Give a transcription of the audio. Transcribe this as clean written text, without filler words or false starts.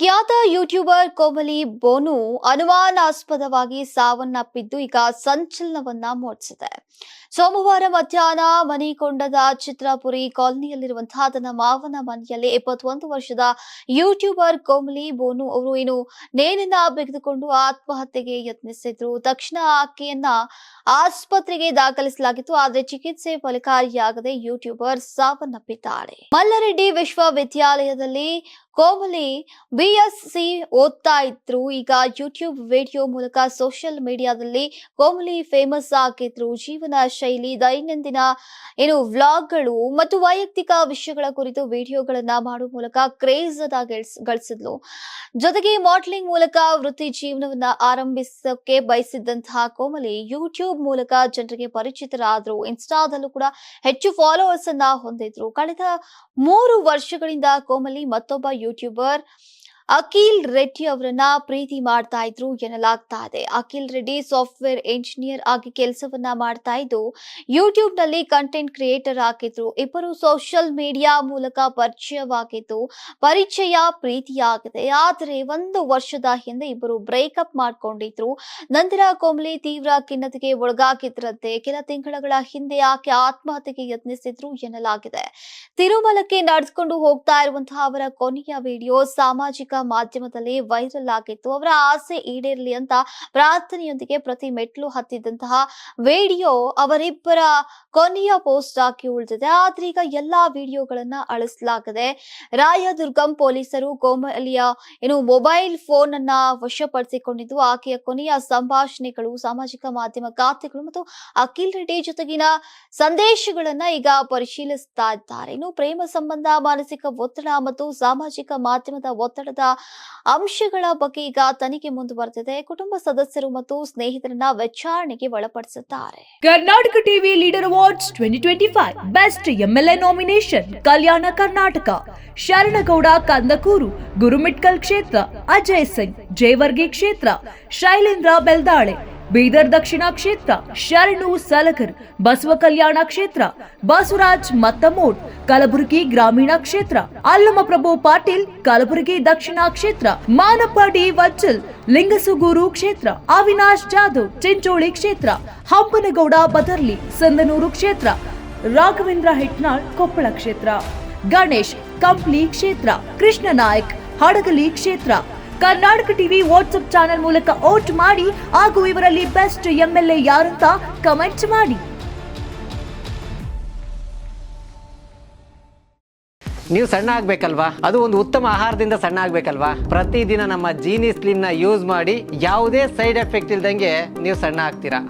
ಖ್ಯಾತ ಯೂಟ್ಯೂಬರ್ ಕೋಮಲಿ ಬೋನು ಅನುಮಾನಾಸ್ಪದವಾಗಿ ಸಾವನ್ನಪ್ಪಿದ್ದು ಈಗ ಸಂಚಲನವನ್ನ ಮೂಡಿಸಿದೆ. ಸೋಮವಾರ ಮಧ್ಯಾಹ್ನ ಮಣಿಕೊಂಡದ ಚಿತ್ರಪುರಿ ಕಾಲನಿಯಲ್ಲಿರುವಂತಹ ತನ್ನ ಮಾವನ ಮನೆಯಲ್ಲಿ 21 ವರ್ಷದ ಯೂಟ್ಯೂಬರ್ ಕೋಮಲಿ ಬೋನು ಅವರು ನೇಣನ್ನ ಬಿಗಿದುಕೊಂಡು ಆತ್ಮಹತ್ಯೆಗೆ ಯತ್ನಿಸಿದ್ರು. ತಕ್ಷಣ ಆಕೆಯನ್ನ ಆಸ್ಪತ್ರೆಗೆ ದಾಖಲಿಸಲಾಗಿತ್ತು. ಆದರೆ ಚಿಕಿತ್ಸೆ ಫಲಕಾರಿಯಾಗದೆ ಯೂಟ್ಯೂಬರ್ ಸಾವನ್ನಪ್ಪಿದ್ದಾಳೆ. ಮಲ್ಲಾರೆಡ್ಡಿ ವಿಶ್ವವಿದ್ಯಾಲಯದಲ್ಲಿ ಕೋಮಲಿ ಬಿಎಸ್ಸಿ ಓದ್ತಾ ಇದ್ರು. ಈಗ ಯೂಟ್ಯೂಬ್ ವಿಡಿಯೋ ಮೂಲಕ ಸೋಷಿಯಲ್ ಮೀಡಿಯಾದಲ್ಲಿ ಕೋಮಲಿ ಫೇಮಸ್ ಆಗಿದ್ರು. ಜೀವನ ಶೈಲಿ, ದೈನಂದಿನ ವ್ಲಾಗ್ಗಳು ಮತ್ತು ವೈಯಕ್ತಿಕ ವಿಷಯಗಳ ಕುರಿತು ವಿಡಿಯೋಗಳನ್ನ ಮಾಡುವ ಮೂಲಕ ಕ್ರೇಜ್ ಗಳಿಸಿದ್ಲು. ಜೊತೆಗೆ ಮಾಡೆಲಿಂಗ್ ಮೂಲಕ ವೃತ್ತಿ ಜೀವನವನ್ನ ಆರಂಭಿಸಕ್ಕೆ ಬಯಸಿದ್ದಂತಹ ಕೋಮಲಿ ಯೂಟ್ಯೂಬ್ ಮೂಲಕ ಜನರಿಗೆ ಪರಿಚಿತರಾದ್ರು. ಇನ್ಸ್ಟಾದಲ್ಲೂ ಕೂಡ ಹೆಚ್ಚು ಫಾಲೋವರ್ಸ್ ಅನ್ನ ಹೊಂದಿದ್ರು. ಕಳೆದ 3 ವರ್ಷಗಳಿಂದ ಕೋಮಲಿ ಮತ್ತೊಬ್ಬ ಯೂಟ್ಯೂಬರ್ ಅಖಿಲ್ ರೆಡ್ಡಿ ಅವರನ್ನ ಪ್ರೀತಿ ಮಾಡ್ತಾ ಇದ್ರು ಎನ್ನಲಾಗ್ತಾ ಇದೆ. ಅಖಿಲ್ ರೆಡ್ಡಿ ಸಾಫ್ಟ್ವೇರ್ ಇಂಜಿನಿಯರ್ ಆಗಿ ಕೆಲಸವನ್ನ ಮಾಡ್ತಾ ಇದ್ದು ಯೂಟ್ಯೂಬ್ ನಲ್ಲಿ ಕಂಟೆಂಟ್ ಕ್ರಿಯೇಟರ್ ಆಗಿದ್ರು. ಇಬ್ಬರು ಸೋಷಿಯಲ್ ಮೀಡಿಯಾ ಮೂಲಕ ಪರಿಚಯ ಪ್ರೀತಿಯಾಗಿದೆ. ಆದರೆ 1 ವರ್ಷದ ಹಿಂದೆ ಇಬ್ಬರು ಬ್ರೇಕಪ್ ಮಾಡ್ಕೊಂಡಿದ್ರು. ನಂತರ ಕೋಮಲಿ ತೀವ್ರ ಖಿನ್ನತೆಗೆ ಒಳಗಾಗಿದ್ರಂತೆ. ಕೆಲ ತಿಂಗಳ ಹಿಂದೆ ಆಕೆ ಆತ್ಮಹತ್ಯೆಗೆ ಯತ್ನಿಸಿದ್ರು ಎನ್ನಲಾಗಿದೆ. ತಿರುಮಲಕ್ಕೆ ನಡೆದುಕೊಂಡು ಹೋಗ್ತಾ ಇರುವಂತಹ ಅವರ ಕೊನೆಯ ವಿಡಿಯೋ ಸಾಮಾಜಿಕ ಮಾಧ್ಯಮದಲ್ಲಿ ವೈರಲ್ ಆಗಿತ್ತು. ಅವರ ಆಸೆ ಈಡೇರಲಿ ಅಂತ ಪ್ರಾರ್ಥನೆಯೊಂದಿಗೆ ಪ್ರತಿ ಮೆಟ್ಲು ಹತ್ತಿದಂತಹ ವಿಡಿಯೋ ಅವರಿಬ್ಬರ ಕೊನೆಯ ಪೋಸ್ಟ್ ಆಗಿ ಉಳಿದಿದೆ. ಆದ್ರೆ ಈಗ ಎಲ್ಲಾ ವಿಡಿಯೋಗಳನ್ನ ಅಳಿಸಲಾಗಿದೆ. ರಾಯದುರ್ಗಂ ಪೊಲೀಸರು ಕೋಮಲಿಯ ಮೊಬೈಲ್ ಫೋನ್ ಅನ್ನ ವಶಪಡಿಸಿಕೊಂಡಿದ್ದು ಆಕೆಯ ಕೊನೆಯ ಸಂಭಾಷಣೆಗಳು, ಸಾಮಾಜಿಕ ಮಾಧ್ಯಮ ಖಾತೆಗಳು ಮತ್ತು ಅಖಿಲ್ ರೆಡ್ಡಿ ಜೊತೆಗಿನ ಸಂದೇಶಗಳನ್ನ ಈಗ ಪರಿಶೀಲಿಸ್ತಾ ಇದ್ದಾರೆ. ಪ್ರೇಮ ಸಂಬಂಧ, ಮಾನಸಿಕ ಒತ್ತಡ ಮತ್ತು ಸಾಮಾಜಿಕ ಮಾಧ್ಯಮದ ಒತ್ತಡದ ಅಂಶಗಳ ಬಗ್ಗೆ ಈಗ ತನಿಖೆ ಮುಂದುವರೆದಿದೆ. ಕುಟುಂಬ ಸದಸ್ಯರು ಮತ್ತು ಸ್ನೇಹಿತರನ್ನ ವಿಚಾರಣೆಗೆ ಒಳಪಡಿಸಿದ್ದಾರೆ. Karnataka TV leader awards 2025 best MLA nomination Kalyana Karnataka, Sharanagouda Kandakur Gurumitkal ಕ್ಷೇತ್ರ, ಅಜಯ್ ಸಿಂಗ್ ಜೇವರ್ಗಿ ಕ್ಷೇತ್ರ, ಶೈಲೇಂದ್ರ ಬೆಲ್ದಾಳೆ ಬೀದರ್ ದಕ್ಷಿಣ ಕ್ಷೇತ್ರ, ಶರಣು ಸಲಗರ್ ಬಸವ ಕಲ್ಯಾಣ ಕ್ಷೇತ್ರ, ಬಸವರಾಜ್ ಮತ್ತಮೋಡ್ ಕಲಬುರಗಿ ಗ್ರಾಮೀಣ ಕ್ಷೇತ್ರ, ಅಲ್ಲಮಪ್ರಭು ಪಾಟೀಲ್ ಕಲಬುರಗಿ ದಕ್ಷಿಣ ಕ್ಷೇತ್ರ, ಮಾನಪ್ಪ ಡಿ ವಜ್ಜಲ್ ಲಿಂಗಸುಗೂರು ಕ್ಷೇತ್ರ, ಅವಿನಾಶ್ ಜಾಧವ್ ಚಿಂಚೋಳಿ ಕ್ಷೇತ್ರ, ಹಂಪನಗೌಡ ಬದರ್ಲಿ ಸಂದನೂರು ಕ್ಷೇತ್ರ, ರಾಘವೇಂದ್ರ ಹಿಟ್ನಾಳ್ ಕೊಪ್ಪಳ ಕ್ಷೇತ್ರ, ಗಣೇಶ್ ಕಂಪ್ಲಿ ಕ್ಷೇತ್ರ, ಕೃಷ್ಣ ನಾಯಕ್ ಹಡಗಲಿ ಕ್ಷೇತ್ರ. ಕರ್ನಾಟಕ ಟಿವಿ ವಾಟ್ಸ್ಆಪ್ ಚಾನೆಲ್ ಮೂಲಕ ವೋಟ್ ಮಾಡಿ ಹಾಗೂ ಇವರಲ್ಲಿ ಬೆಸ್ಟ್ ಎಂಎಲ್ಎ ಯಾರಂತ ಕಮೆಂಟ್ ಮಾಡಿ. ನೀವು ಸಣ್ಣ ಆಗ್ಬೇಕಲ್ವಾ? ಅದು ಒಂದು ಉತ್ತಮ ಆಹಾರದಿಂದ ಸಣ್ಣ ಆಗ್ಬೇಕಲ್ವಾ? ಪ್ರತಿದಿನ ನಮ್ಮ ಜೀನಿ ಸ್ಲಿಮ್ ನ ಯೂಸ್ ಮಾಡಿ ಯಾವುದೇ ಸೈಡ್ ಎಫೆಕ್ಟ್ ಇಲ್ದಂಗೆ ನೀವು ಸಣ್ಣ ಆಗ್ತೀರಾ.